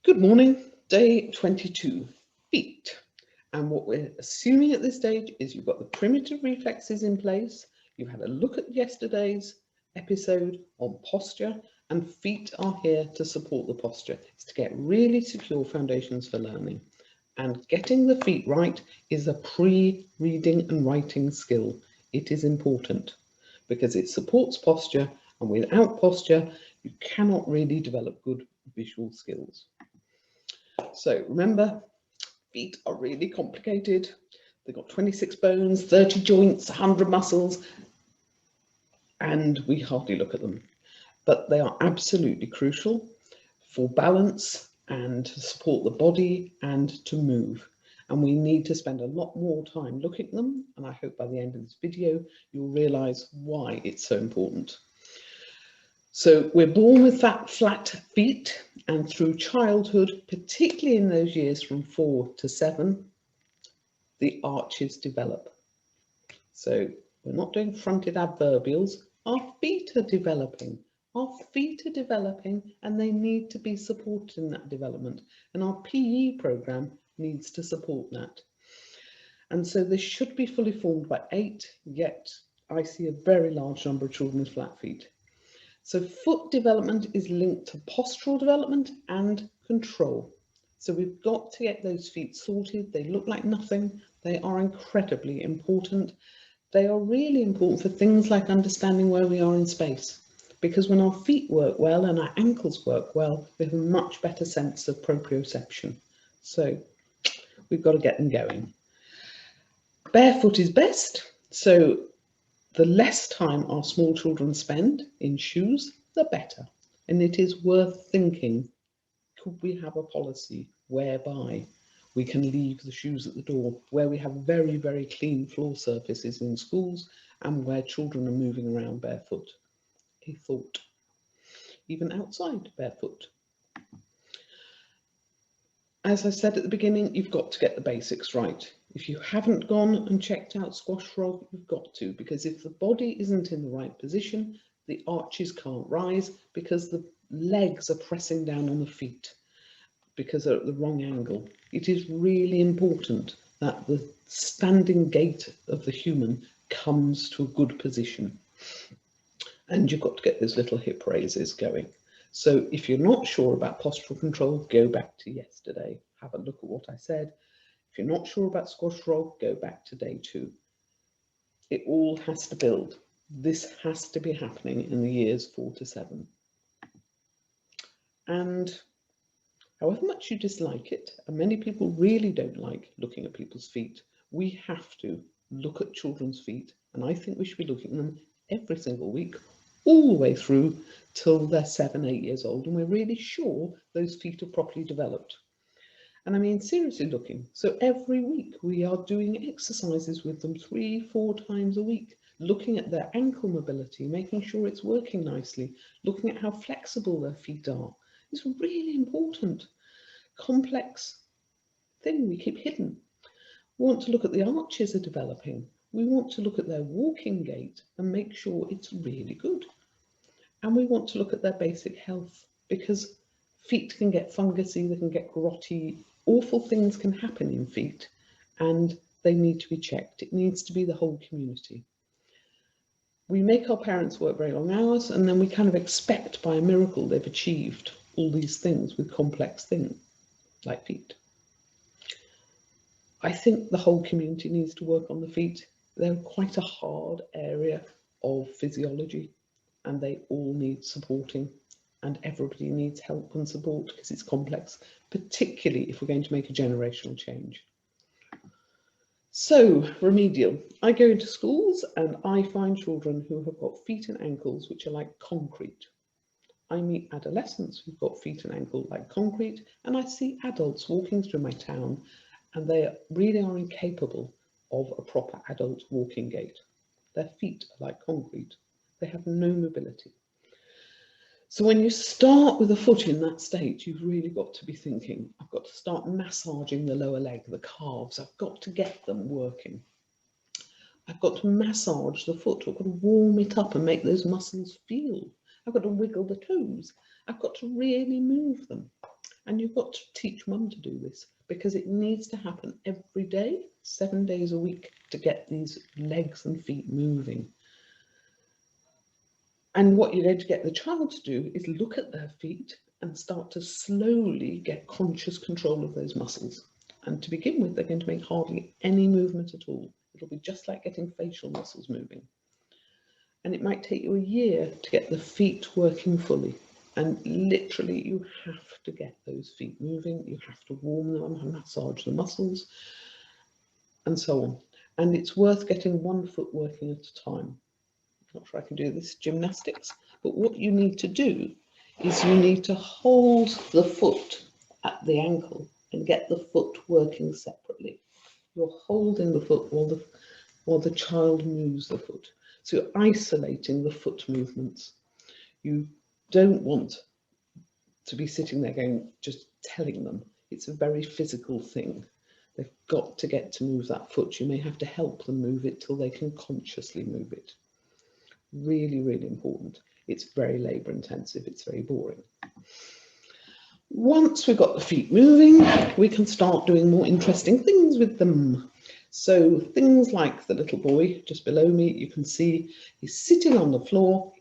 Good morning, day 22, feet. And what we're assuming at this stage is you've got the primitive reflexes in place, you've had a look at yesterday's episode on posture, and feet are here to support the posture. It's to get really secure foundations for learning. And getting the feet right is a pre-reading and writing skill. It is important because it supports posture, and without posture, you cannot really develop good visual skills. So remember, feet are really complicated. They've got 26 bones, 30 joints, 100 muscles, and we hardly look at them. But they are absolutely crucial for balance and to support the body and to move. And we need to spend a lot more time looking at them. And I hope by the end of this video, you'll realise why it's so important. So we're born with flat feet, and through childhood, particularly in those years from 4 to 7, the arches develop. So we're not doing fronted adverbials. Our feet are developing. Our feet are developing and they need to be supported in that development. And our PE programme needs to support that. And so this should be fully formed by 8, yet I see a very large number of children with flat feet. So foot development is linked to postural development and control. So we've got to get those feet sorted. They look like nothing. They are incredibly important. They are really important for things like understanding where we are in space. Because when our feet work well and our ankles work well, we have a much better sense of proprioception. So we've got to get them going. Barefoot is best. So the less time our small children spend in shoes, the better. And it is worth thinking, could we have a policy whereby we can leave the shoes at the door, where we have very, very clean floor surfaces in schools and where children are moving around barefoot? A thought. Even outside barefoot. As I said at the beginning, you've got to get the basics right. If you haven't gone and checked out squash frog, you've got to, because if the body isn't in the right position, the arches can't rise because the legs are pressing down on the feet because they're at the wrong angle. It is really important that the standing gait of the human comes to a good position. And you've got to get those little hip raises going. So if you're not sure about postural control, go back to yesterday. Have a look at what I said. If you're not sure about squash frog, go back to day 2. It all has to build. This has to be happening in the years 4 to 7. And however much you dislike it, and many people really don't like looking at people's feet, we have to look at children's feet. And I think we should be looking at them every single week, all the way through till they're 7, 8 years old, and we're really sure those feet are properly developed. And I mean seriously looking. So every week we are doing exercises with them 3, 4 times a week, looking at their ankle mobility, making sure it's working nicely, looking at how flexible their feet are. It's really important. Complex thing we keep hidden. We want to look at the arches are developing. We want to look at their walking gait and make sure it's really good. And we want to look at their basic health, because feet can get fungusy, they can get grotty, awful things can happen in feet and they need to be checked. It needs to be the whole community. We make our parents work very long hours and then we kind of expect by a miracle they've achieved all these things with complex things like feet. I think the whole community needs to work on the feet. They're quite a hard area of physiology and they all need supporting, and everybody needs help and support because it's complex, particularly if we're going to make a generational change. So, remedial. I go into schools and I find children who have got feet and ankles which are like concrete. I meet adolescents who've got feet and ankles like concrete, and I see adults walking through my town and they really are incapable of a proper adult walking gait. Their feet are like concrete. They have no mobility. So when you start with a foot in that state, you've really got to be thinking, I've got to start massaging the lower leg, the calves. I've got to get them working. I've got to massage the foot. I've got to warm it up and make those muscles feel. I've got to wiggle the toes. I've got to really move them. And you've got to teach mum to do this because it needs to happen every day, 7 days a week, to get these legs and feet moving. And what you're going to get the child to do is look at their feet and start to slowly get conscious control of those muscles. And to begin with, they're going to make hardly any movement at all. It'll be just like getting facial muscles moving. And it might take you a year to get the feet working fully. And literally, you have to get those feet moving. You have to warm them and massage the muscles and so on. And it's worth getting one foot working at a time. Not sure I can do this gymnastics, but what you need to do is you need to hold the foot at the ankle and get the foot working separately. You're holding the foot while the child moves the foot. So you're isolating the foot movements. You don't want to be sitting there going, just telling them. It's a very physical thing. They've got to get to move that foot. You may have to help them move it till they can consciously move it. Really, really important. It's very labour intensive. It's very boring. Once we've got the feet moving, we can start doing more interesting things with them. So things like the little boy just below me, you can see he's sitting on the floor.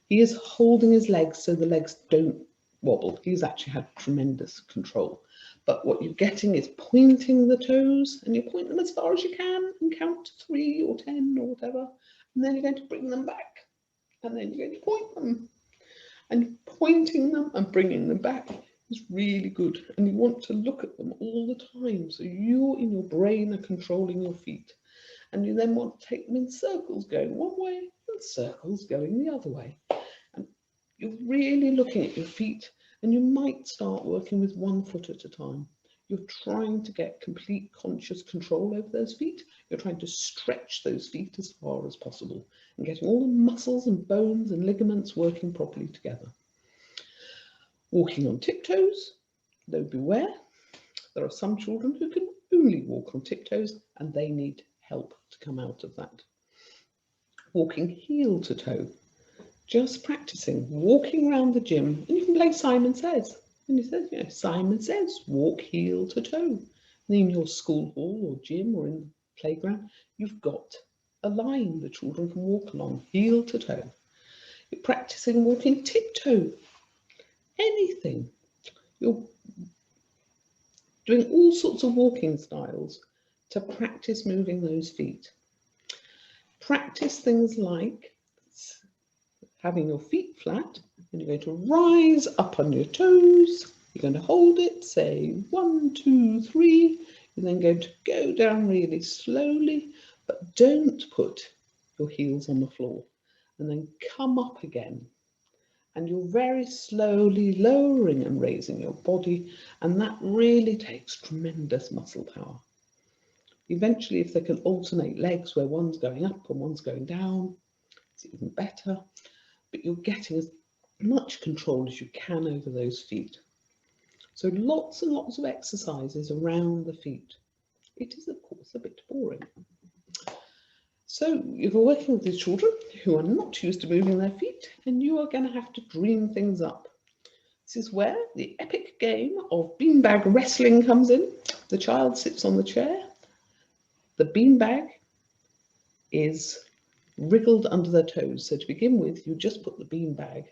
He is holding his legs so the legs don't wobble. He's actually had tremendous control. But what you're getting is pointing the toes, and you point them as far as you can and count to 3 or 10 or whatever. And then you're going to bring them back, and then you're going to point them. And pointing them and bringing them back is really good. And you want to look at them all the time. So you in your brain are controlling your feet. And you then want to take them in circles going one way and circles going the other way. And you're really looking at your feet, and you might start working with 1 foot at a time. You're trying to get complete conscious control over those feet. You're trying to stretch those feet as far as possible and getting all the muscles and bones and ligaments working properly together. Walking on tiptoes, though beware, there are some children who can only walk on tiptoes and they need help to come out of that. Walking heel to toe, just practicing, walking around the gym, and you can play Simon Says. And he says, you know, Simon Says, walk heel to toe. And in your school hall or gym or in the playground, you've got a line the children can walk along, heel to toe. You're practicing walking tiptoe, anything. You're doing all sorts of walking styles to practice moving those feet. Practice things like having your feet flat, and you're going to rise up on your toes. You're going to hold it, say 1, 2, 3. You're then going to go down really slowly, but don't put your heels on the floor. And then come up again. And you're very slowly lowering and raising your body, and that really takes tremendous muscle power. Eventually, if they can alternate legs where one's going up and one's going down, it's even better. But you're getting as much control as you can over those feet. So lots and lots of exercises around the feet. It is, of course, a bit boring. So you're working with these children who are not used to moving their feet, and you are going to have to dream things up. This is where the epic game of beanbag wrestling comes in. The child sits on the chair. The beanbag is wriggled under their toes. So to begin with, you just put the beanbag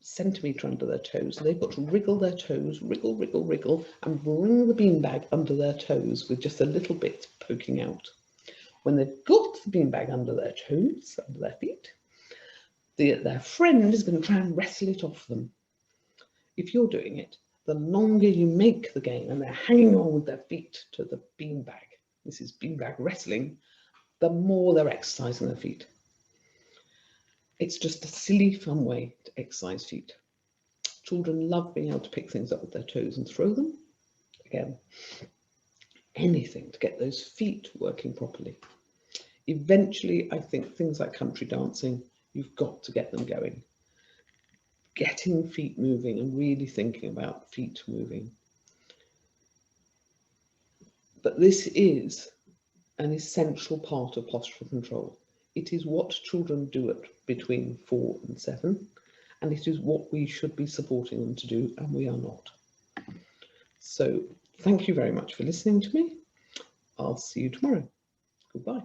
centimetre under their toes. So they've got to wriggle their toes, wriggle, wriggle, wriggle, and bring the beanbag under their toes with just a little bit poking out. When they've got the beanbag under their toes, under their feet, their friend is going to try and wrestle it off them. If you're doing it, the longer you make the game and they're hanging on with their feet to the beanbag, this is beanbag wrestling, the more they're exercising their feet. It's just a silly, fun way to exercise feet. Children love being able to pick things up with their toes and throw them. Again, anything to get those feet working properly. Eventually, I think things like country dancing, you've got to get them going. Getting feet moving and really thinking about feet moving. But this is an essential part of postural control. It is what children do at between 4 and 7, and it is what we should be supporting them to do, and we are not. So thank you very much for listening to me. I'll see you tomorrow. Goodbye.